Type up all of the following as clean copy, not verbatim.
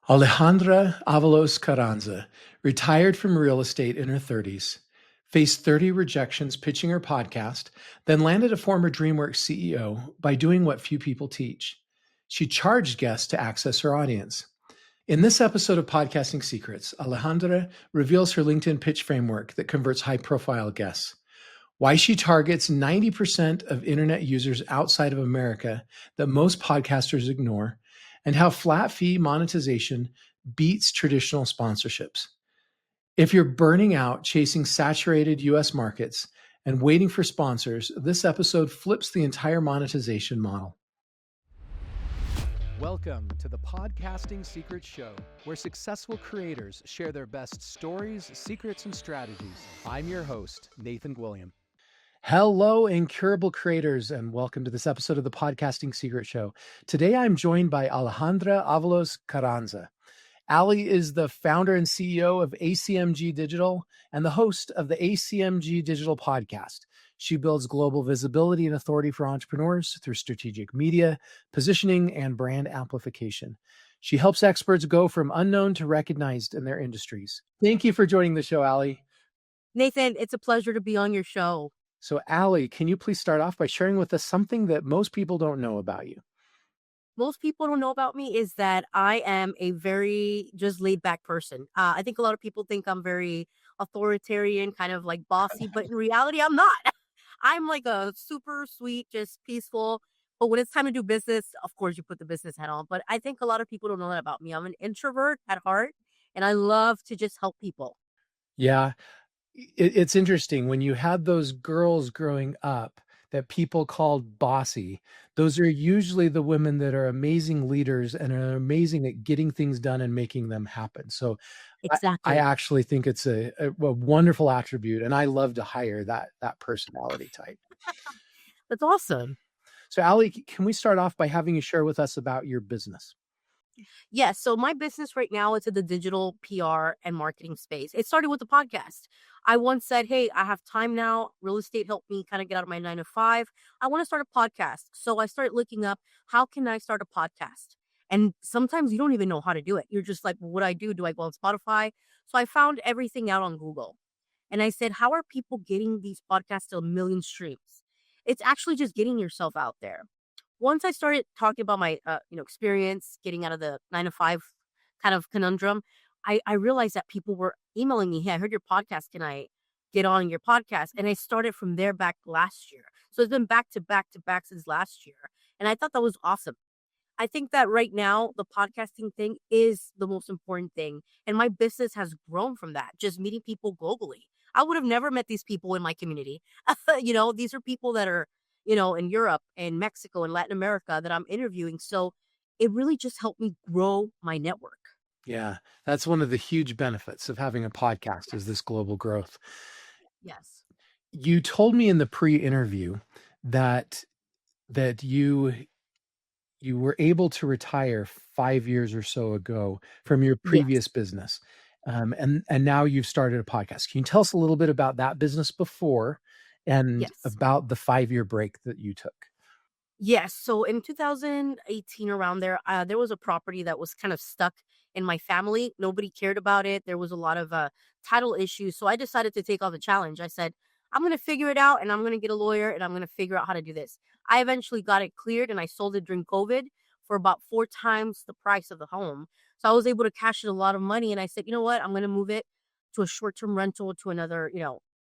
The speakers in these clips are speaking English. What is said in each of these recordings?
Alejandra Avalos Carranza retired from real estate in her 30s, faced 30 rejections pitching her podcast, then landed a former DreamWorks CEO by doing what few people teach. She charged guests to access her audience. In this episode of Podcasting Secrets, Alejandra reveals her LinkedIn pitch framework that converts high-profile guests, why she targets 90% of internet users outside of America that most podcasters ignore, and how flat fee monetization beats traditional sponsorships. If you're burning out chasing saturated US markets and waiting for sponsors, this episode flips the entire monetization model. Welcome to the Podcasting Secrets Show, where successful creators share their best stories, secrets, and strategies. I'm your host, Nathan Gwilliam. Hello, incurable creators, and welcome to this episode of the Podcasting Secret Show. Today, I'm joined by Alejandra Avalos Carranza. Ali is the founder and CEO of ACMG Digital and the host of the ACMG Digital podcast. She builds global visibility and authority for entrepreneurs through strategic media, positioning, and brand amplification. She helps experts go from unknown to recognized in their industries. Thank you for joining the show, Ali. Nathan, it's a pleasure to be on your show. So, Ali, can you please start off by sharing with us something that most people don't know about you? Most people don't know about me is that I am a very just laid back person. I think a lot of people think I'm very authoritarian, kind of like bossy, but in reality, I'm not. I'm like a super sweet, just peaceful. But when it's time to do business, of course, you put the business hat on. But I think a lot of people don't know that about me. I'm an introvert at heart, and I love to just help people. Yeah. It's interesting when you had those girls growing up that people called bossy. Those are usually the women that are amazing leaders and are amazing at getting things done and making them happen. So Exactly. I actually think it's a wonderful attribute, and I love to hire that personality type. That's awesome. So, Ali, can we start off by having you share with us about your business? Yes. So my business right now is in the digital PR and marketing space. It started with the podcast. I once said, hey, I have time now. Real estate helped me kind of get out of my 9 to 5. I want to start a podcast. So I started looking up, how can I start a podcast? And sometimes you don't even know how to do it. You're just like, well, what do I do? Do I go on Spotify? So I found everything out on Google. And I said, how are people getting these podcasts to 1 million streams? It's actually just getting yourself out there. Once I started talking about my experience getting out of the 9 to 5 kind of conundrum, I realized that people were emailing me, hey, I heard your podcast, can I get on your podcast? And I started from there back last year. So it's been back to back to back since last year, and I thought that was awesome. I think that right now the podcasting thing is the most important thing, and my business has grown from that, just meeting people globally. I would have never met these people in my community. These are people that are in Europe and Mexico and Latin America that I'm interviewing. So it really just helped me grow my network. Yeah, that's one of the huge benefits of having a podcast is this global growth. Yes. You told me in the pre-interview that you were able to retire 5 years or so ago from your previous business. And now you've started a podcast. Can you tell us a little bit about that business before and about the 5-year break that you took? Yes. So in 2018, around there was a property that was kind of stuck in my family. Nobody cared about it. There was a lot of title issues. So I decided to take on the challenge. I said, I'm going to figure it out, and I'm going to get a lawyer, and I'm going to figure out how to do this. I eventually got it cleared, and I sold it during COVID for about 4 times the price of the home. So I was able to cash in a lot of money. And I said, you know what? I'm going to move it to a short-term rental, to another,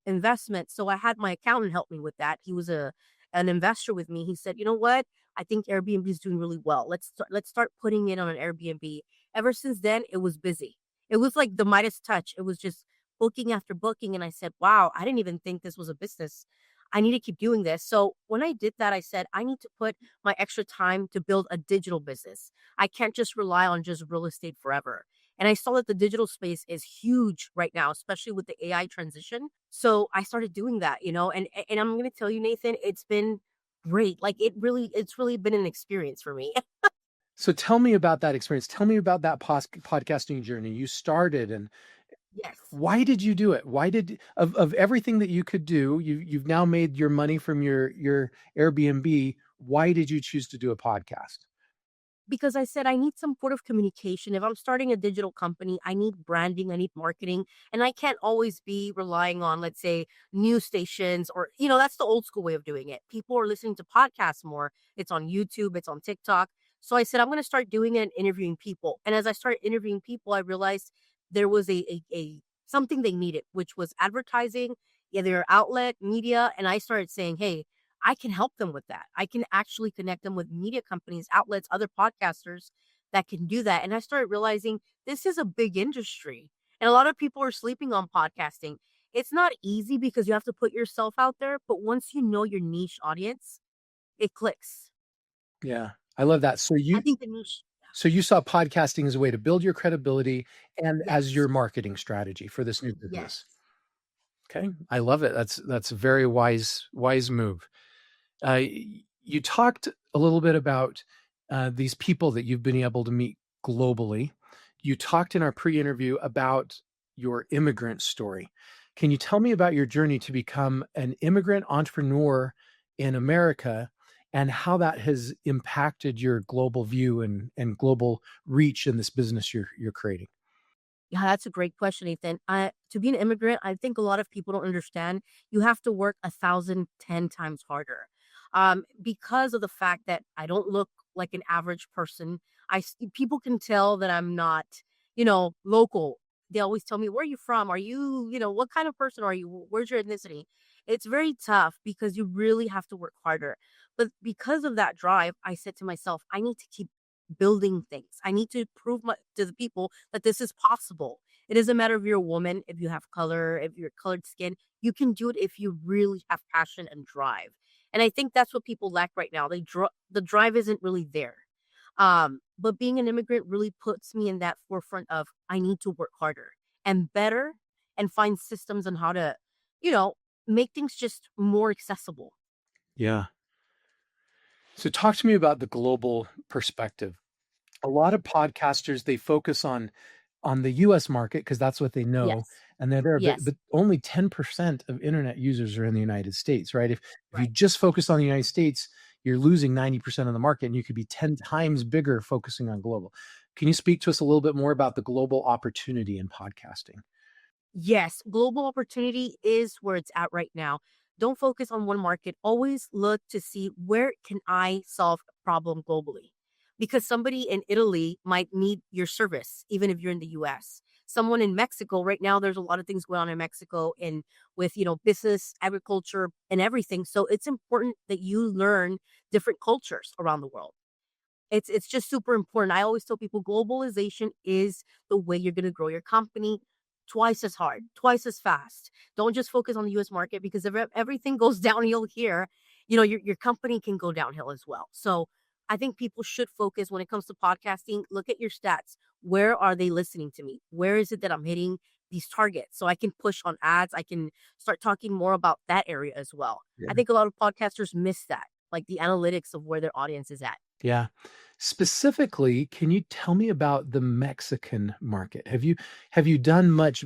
investment. So I had my accountant help me with that. He was an investor with me. He said, you know what? I think Airbnb is doing really well. Let's start putting it on an Airbnb. Ever since then, it was busy. It was like the Midas touch. It was just booking after booking. And I said, wow, I didn't even think this was a business. I need to keep doing this. So when I did that, I said, I need to put my extra time to build a digital business. I can't just rely on just real estate forever. And I saw that the digital space is huge right now, especially with the AI transition. So I started doing that, and I'm going to tell you, Nathan, it's been great. Like it's really been an experience for me. So tell me about that experience. Tell me about that podcasting journey. You started, and Yes. why did you do it? Why did of everything that you could do, you've now made your money from your Airbnb. Why did you choose to do a podcast? because I said I need some sort of communication. If I'm starting a digital company, I need branding, I need marketing, and I can't always be relying on, let's say, news stations or, that's the old school way of doing it. People are listening to podcasts more. It's on YouTube, it's on TikTok. So I said, I'm going to start doing it and interviewing people. And as I started interviewing people, I realized there was a something they needed, which was advertising, either outlet, media. And I started saying, hey, I can help them with that. I can actually connect them with media companies, outlets, other podcasters that can do that. And I started realizing this is a big industry. And a lot of people are sleeping on podcasting. It's not easy because you have to put yourself out there. But once you know your niche audience, it clicks. Yeah, I love that. I think the niche, So you saw podcasting as a way to build your credibility and as yes, your marketing strategy for this new business. yes, Okay, I love it. That's a very wise move. You talked a little bit about these people that you've been able to meet globally. You talked in our pre-interview about your immigrant story. Can you tell me about your journey to become an immigrant entrepreneur in America and how that has impacted your global view and global reach in this business you're creating? Yeah, that's a great question, Ethan. To be an immigrant, I think a lot of people don't understand. You have to work 1,010 times harder, because of the fact that I don't look like an average person. People can tell that I'm not, local. They always tell me, "Where are you from? Are you, what kind of person are you? Where's your ethnicity?" It's very tough because you really have to work harder. But because of that drive, I said to myself, I need to keep building things. I need to prove to the people that this is possible. It doesn't matter if you're a woman, if you have color, if you're colored skin, you can do it if you really have passion and drive. And I think that's what people lack right now. The drive isn't really there. But being an immigrant really puts me in that forefront of I need to work harder and better and find systems on how to, you know, make things just more accessible. Yeah. So talk to me about the global perspective. A lot of podcasters, they focus on the US market because that's what they know, Yes. and they're there, Yes. but only 10% of internet users are in the United States, right? If you Right. just focus on the United States, you're losing 90% of the market, and you could be 10 times bigger focusing on global. Can you speak to us a little bit more about the global opportunity in podcasting? Yes, global opportunity is where it's at right now. Don't focus on one market. Always look to see where can I solve a problem globally. Because somebody in Italy might need your service, even if you're in the US. Someone in Mexico, right now, there's a lot of things going on in Mexico and with, business, agriculture, and everything. So it's important that you learn different cultures around the world. It's just super important. I always tell people globalization is the way you're going to grow your company twice as hard, twice as fast. Don't just focus on the US market because if everything goes downhill here, your company can go downhill as well. So I think people should focus when it comes to podcasting, look at your stats. Where are they listening to me? Where is it that I'm hitting these targets? So I can push on ads. I can start talking more about that area as well. I think a lot of podcasters miss that, like the analytics of where their audience is at. Yeah. Specifically, can you tell me about the Mexican market? Have you done much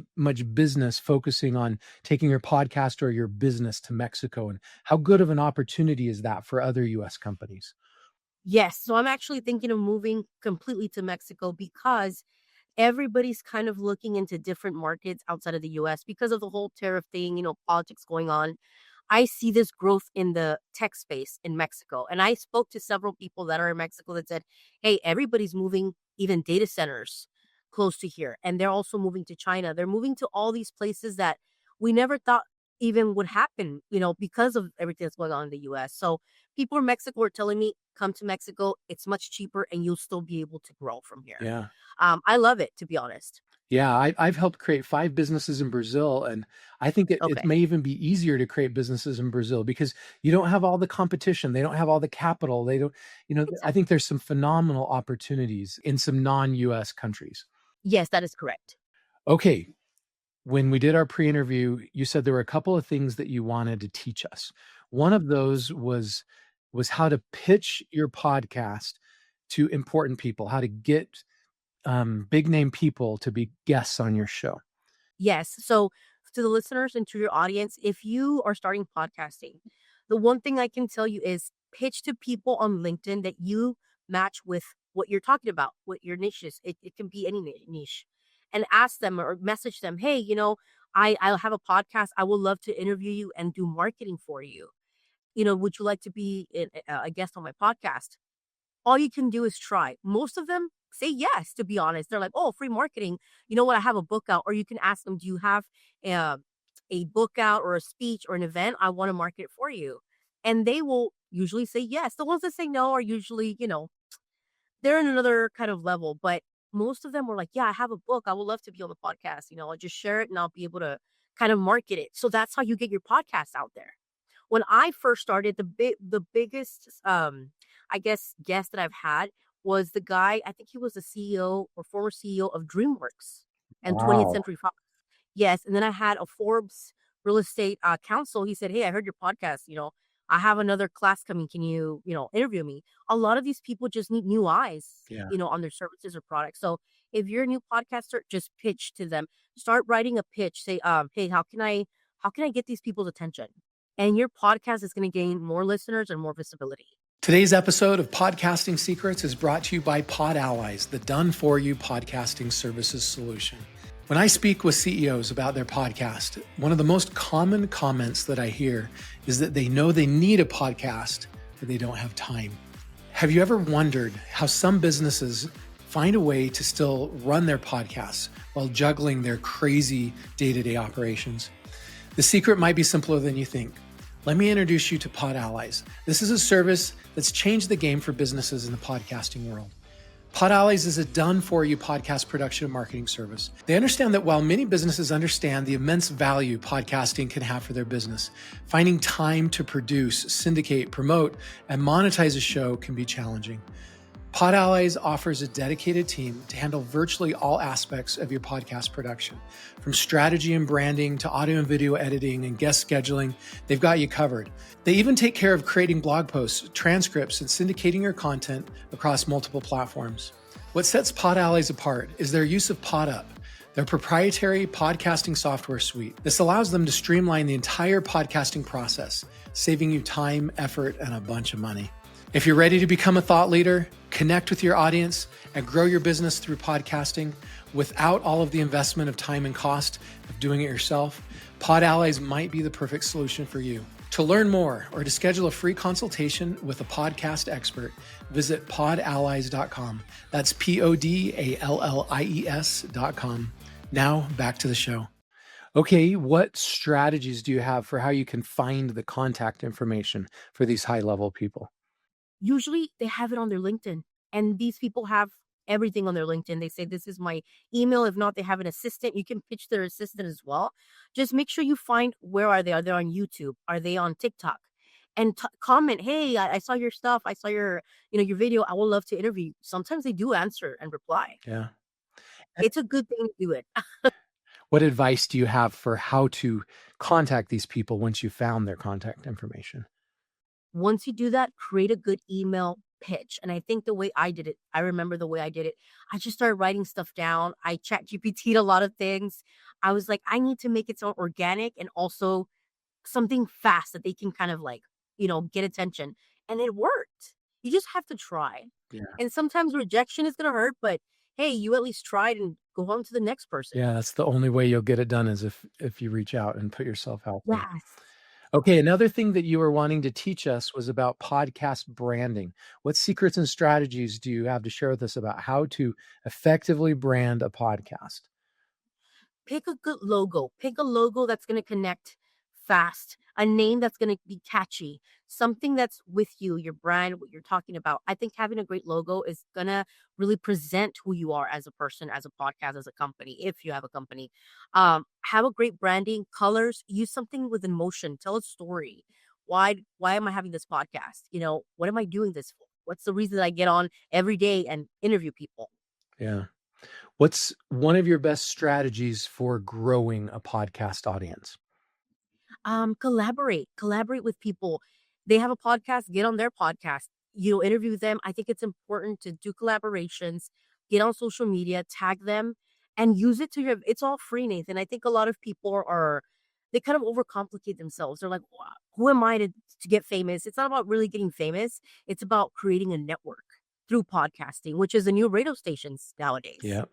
business focusing on taking your podcast or your business to Mexico, and how good of an opportunity is that for other US companies? Yes, so I'm actually thinking of moving completely to Mexico because everybody's kind of looking into different markets outside of the US because of the whole tariff thing, politics going on. I see this growth in the tech space in Mexico. And I spoke to several people that are in Mexico that said, hey, everybody's moving, even data centers close to here. And they're also moving to China. They're moving to all these places that we never thought even would happen, because of everything that's going on in the US. So people in Mexico are telling me, come to Mexico. It's much cheaper and you'll still be able to grow from here. Yeah. I love it, to be honest. Yeah, I've helped create 5 businesses in Brazil, and I think it Okay. may even be easier to create businesses in Brazil because you don't have all the competition, they don't have all the capital, they don't I Exactly. think there's some phenomenal opportunities in some non-US countries. Yes, that is correct. Okay, when we did our pre-interview, you said there were a couple of things that you wanted to teach us. One of those was how to pitch your podcast to important people, how to get, big name people to be guests on your show. Yes. So to the listeners and to your audience, if you are starting podcasting, the one thing I can tell you is pitch to people on LinkedIn that you match with what you're talking about, what your niche is. It can be any niche, and ask them or message them, hey, I'll have a podcast. I would love to interview you and do marketing for you. Would you like to be a guest on my podcast? All you can do is try. Most of them say yes, to be honest. They're like, oh, free marketing. You know what? I have a book out. Or you can ask them, do you have a, a book out or a speech or an event? I want to market it for you. And they will usually say yes. The ones that say no are usually, they're in another kind of level. But most of them were like, yeah, I have a book. I would love to be on the podcast. I'll just share it and I'll be able to kind of market it. So that's how you get your podcast out there. When I first started, the biggest I guess guest that I've had was the guy, I think he was the CEO or former CEO of DreamWorks and 20th Wow. Century Fox. Yes, and then I had a Forbes real estate counsel. He said, "Hey, I heard your podcast, I have another class coming. Can you, interview me?" A lot of these people just need new eyes, Yeah. on their services or products. So if you're a new podcaster, just pitch to them. Start writing a pitch. Say, hey, how can I get these people's attention? And your podcast is going to gain more listeners and more visibility. Today's episode of Podcasting Secrets is brought to you by Pod Allies, the done-for-you podcasting services solution. When I speak with CEOs about their podcast, one of the most common comments that I hear is that they know they need a podcast, but they don't have time. Have you ever wondered how some businesses find a way to still run their podcasts while juggling their crazy day-to-day operations? The secret might be simpler than you think. Let me introduce you to Pod Allies. This is a service that's changed the game for businesses in the podcasting world. Pod Allies is a done-for-you podcast production and marketing service. They understand that while many businesses understand the immense value podcasting can have for their business, finding time to produce, syndicate, promote, and monetize a show can be challenging. Pod Allies offers a dedicated team to handle virtually all aspects of your podcast production. From strategy and branding to audio and video editing and guest scheduling, they've got you covered. They even take care of creating blog posts, transcripts, and syndicating your content across multiple platforms. What sets Pod Allies apart is their use of PodUp, their proprietary podcasting software suite. This allows them to streamline the entire podcasting process, saving you time, effort, and a bunch of money. If you're ready to become a thought leader, connect with your audience, and grow your business through podcasting without all of the investment of time and cost of doing it yourself, Pod Allies might be the perfect solution for you. To learn more or to schedule a free consultation with a podcast expert, visit podallies.com. That's podallies.com. Now back to the show. Okay, what strategies do you have for how you can find the contact information for these high-level people? Usually they have it on their LinkedIn, and these people have everything on their LinkedIn. They say, this is my email. If not, they have an assistant. You can pitch their assistant as well. Just make sure you find, where are they? Are they on YouTube? Are they on TikTok? And comment, hey, I saw your stuff. I saw your video. I would love to interview you. Sometimes they do answer and reply. Yeah. It's a good thing to do it. What advice do you have for how to contact these people once you found their contact information? Once you do that, create a good email pitch. And I think the way I did it, I remember the way I did it. I just started writing stuff down. I chat GPT'd a lot of things. I was like, I need to make it so organic and also something fast that they can kind of get attention. And it worked. You just have to try. Yeah. And sometimes rejection is going to hurt, but hey, you at least tried and go on to the next person. Yeah, that's the only way you'll get it done is if you reach out and put yourself out there. Yes. Okay, another thing that you were wanting to teach us was about podcast branding. What secrets and strategies do you have to share with us about how to effectively brand a podcast? Pick a good logo. Pick a logo that's going to connect fast, a name that's going to be catchy, something that's with you, your brand, what you're talking about. I think having a great logo is going to really present who you are as a person, as a podcast, as a company, if you have a company. Have a great branding, colors, use something with emotion, tell a story. Why am I having this podcast? What am I doing this for? What's the reason that I get on every day and interview people? Yeah. What's one of your best strategies for growing a podcast audience? Collaborate with people. They have a podcast, get on their podcast, interview them. I think it's important to do collaborations, get on social media, tag them, and use it it's all free, Nathan. I think a lot of people they kind of overcomplicate themselves. They're like, wow, who am I to get famous? It's not about really getting famous. It's about creating a network. through podcasting, which is the new radio stations nowadays. Yeah.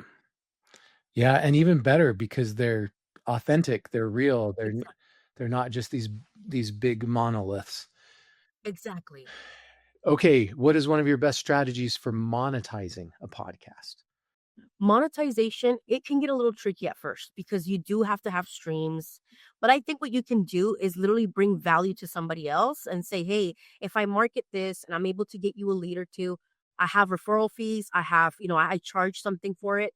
Yeah. And even better because they're authentic, they're real, they're not just these big monoliths. Exactly. Okay, what is one of your best strategies for monetizing a podcast? Monetization, it can get a little tricky at first because you do have to have streams. But I think what you can do is literally bring value to somebody else and say, hey, if I market this and I'm able to get you a lead or two, I have referral fees. I have, I charge something for it.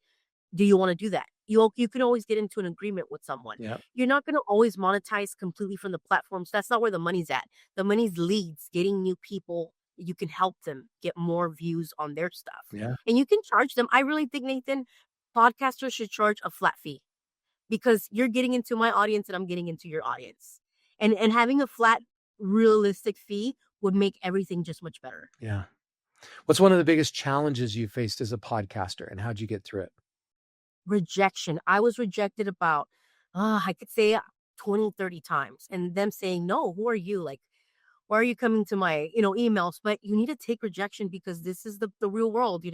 Do you want to do that? You can always get into an agreement with someone. Yeah. You're not going to always monetize completely from the platforms. That's not where the money's at. The money's leads, getting new people. You can help them get more views on their stuff. Yeah. And you can charge them. I really think, Nathan, podcasters should charge a flat fee because you're getting into my audience and I'm getting into your audience. And having a flat, realistic fee would make everything just much better. Yeah. What's one of the biggest challenges you faced as a podcaster and how'd you get through it? Rejection. I was rejected about, I could say 20, 30 times. And them saying, no, who are you? Like, why are you coming to my, emails? But you need to take rejection because this is the real world,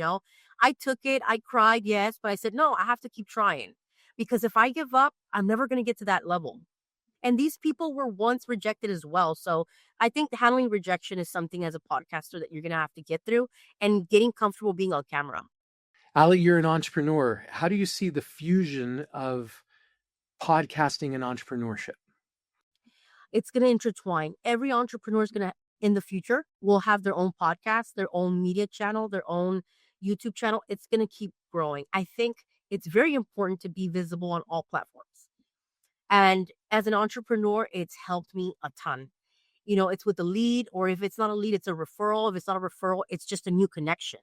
I took it. I cried, yes. But I said, no, I have to keep trying. Because if I give up, I'm never going to get to that level. And these people were once rejected as well. So I think handling rejection is something as a podcaster that you're going to have to get through and getting comfortable being on camera. Ali, you're an entrepreneur. How do you see the fusion of podcasting and entrepreneurship? It's going to intertwine. Every entrepreneur is going to, in the future, will have their own podcast, their own media channel, their own YouTube channel. It's going to keep growing. I think it's very important to be visible on all platforms. And as an entrepreneur, it's helped me a ton. It's with a lead, or if it's not a lead, it's a referral. If it's not a referral, it's just a new connection.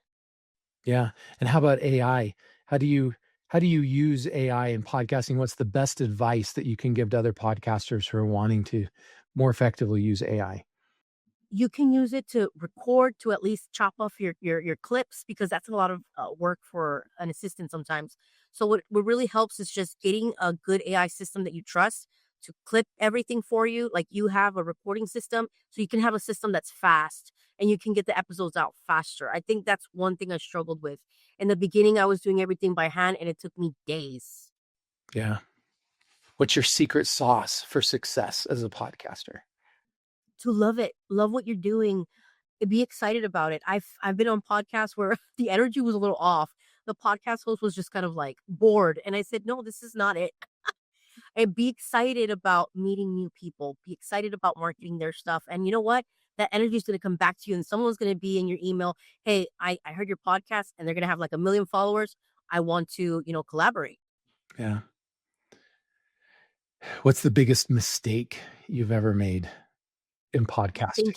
Yeah. And how about AI? How do you use AI in podcasting? What's the best advice that you can give to other podcasters who are wanting to more effectively use AI? You can use it to record, to at least chop off your clips, because that's a lot of work for an assistant sometimes. So what really helps is just getting a good AI system that you trust to clip everything for you. Like you have a recording system, so you can have a system that's fast and you can get the episodes out faster. I think that's one thing I struggled with. In the beginning, I was doing everything by hand and it took me days. Yeah. What's your secret sauce for success as a podcaster? To love it, love what you're doing, be excited about it. I've been on podcasts where the energy was a little off. The podcast host was just kind of like bored. And I said, no, this is not it. And be excited about meeting new people. Be excited about marketing their stuff. And you know what? That energy is going to come back to you and someone's going to be in your email. Hey, I heard your podcast and they're going to have like 1 million followers. I want to, collaborate. Yeah. What's the biggest mistake you've ever made in podcasting?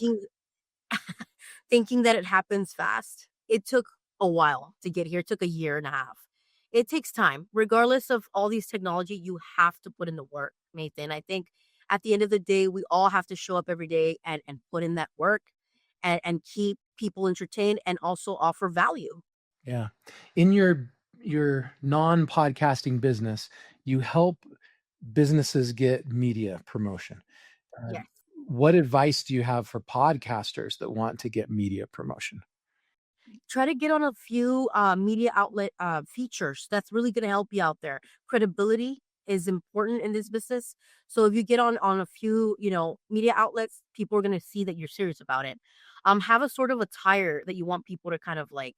Thinking that it happens fast. It took a while to get here. It took 1.5 years. It takes time. Regardless of all these technology, you have to put in the work, Nathan. I think at the end of the day, we all have to show up every day and put in that work and keep people entertained and also offer value. Yeah. In your non-podcasting business, you help businesses get media promotion. Yes. What advice do you have for podcasters that want to get media promotion? Try to get on a few media outlet features. That's really going to help you out there. Credibility is important in this business. So if you get on a few, media outlets, people are going to see that you're serious about it. Have a sort of attire that you want people to kind of like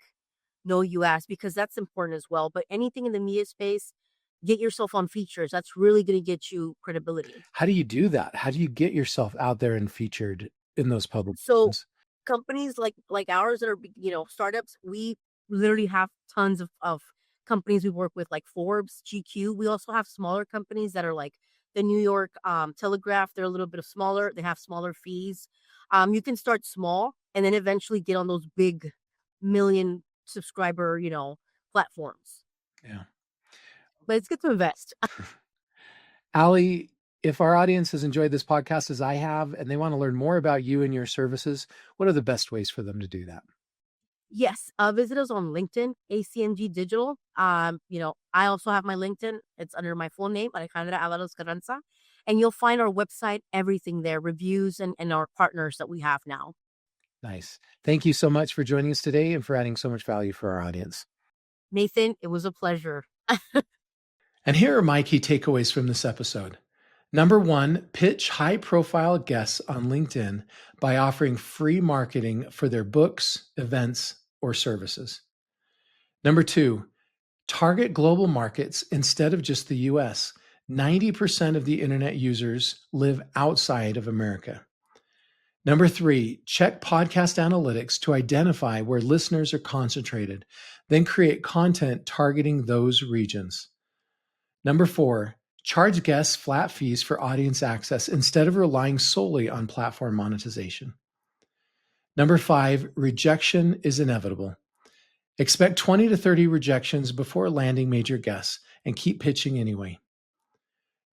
know you as, because that's important as well. But anything in the media space, get yourself on features. That's really going to get you credibility. How do you do that? How do you get yourself out there and featured in those publications? So companies like ours that are, startups, we literally have tons of companies we work with, like Forbes, GQ. We also have smaller companies that are like the New York Telegraph. They're a little bit smaller. They have smaller fees. You can start small and then eventually get on those big million subscriber, platforms. Yeah. But it's good to invest. Ali, if our audience has enjoyed this podcast as I have, and they want to learn more about you and your services, what are the best ways for them to do that? Yes. Visit us on LinkedIn, ACNG Digital. I also have my LinkedIn. It's under my full name, Alejandra Avalos Carranza. And you'll find our website, everything there, reviews and our partners that we have now. Nice. Thank you so much for joining us today and for adding so much value for our audience. Nathan, it was a pleasure. And here are my key takeaways from this episode. Number 1, pitch high-profile guests on LinkedIn by offering free marketing for their books, events, or services. Number 2, target global markets instead of just the US. 90% of the internet users live outside of America. Number 3, check podcast analytics to identify where listeners are concentrated, then create content targeting those regions. Number 4, charge guests flat fees for audience access instead of relying solely on platform monetization. Number 5, rejection is inevitable. Expect 20 to 30 rejections before landing major guests and keep pitching anyway.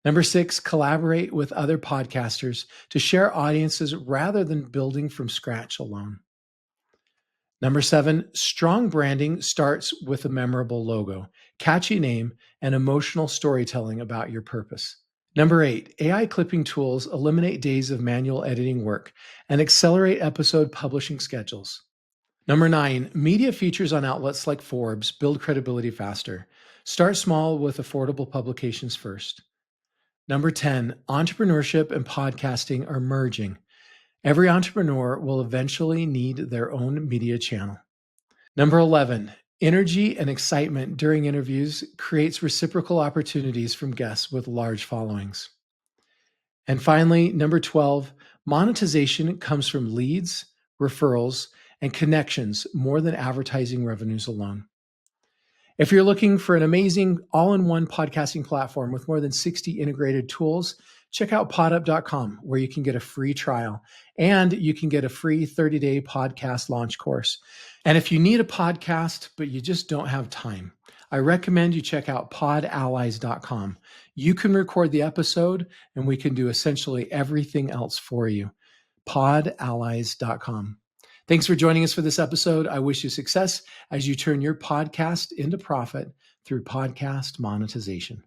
Number 6, collaborate with other podcasters to share audiences rather than building from scratch alone. Number 7, strong branding starts with a memorable logo, catchy name, and emotional storytelling about your purpose. Number 8, AI clipping tools eliminate days of manual editing work and accelerate episode publishing schedules. Number 9, media features on outlets like Forbes build credibility faster. Start small with affordable publications first. Number 10, entrepreneurship and podcasting are merging. Every entrepreneur will eventually need their own media channel. Number 11, energy and excitement during interviews creates reciprocal opportunities from guests with large followings. And finally, number 12, monetization comes from leads, referrals, and connections more than advertising revenues alone. If you're looking for an amazing all-in-one podcasting platform with more than 60 integrated tools, check out podup.com, where you can get a free trial and you can get a free 30-day podcast launch course. And if you need a podcast, but you just don't have time, I recommend you check out podallies.com. You can record the episode and we can do essentially everything else for you. podallies.com. Thanks for joining us for this episode. I wish you success as you turn your podcast into profit through podcast monetization.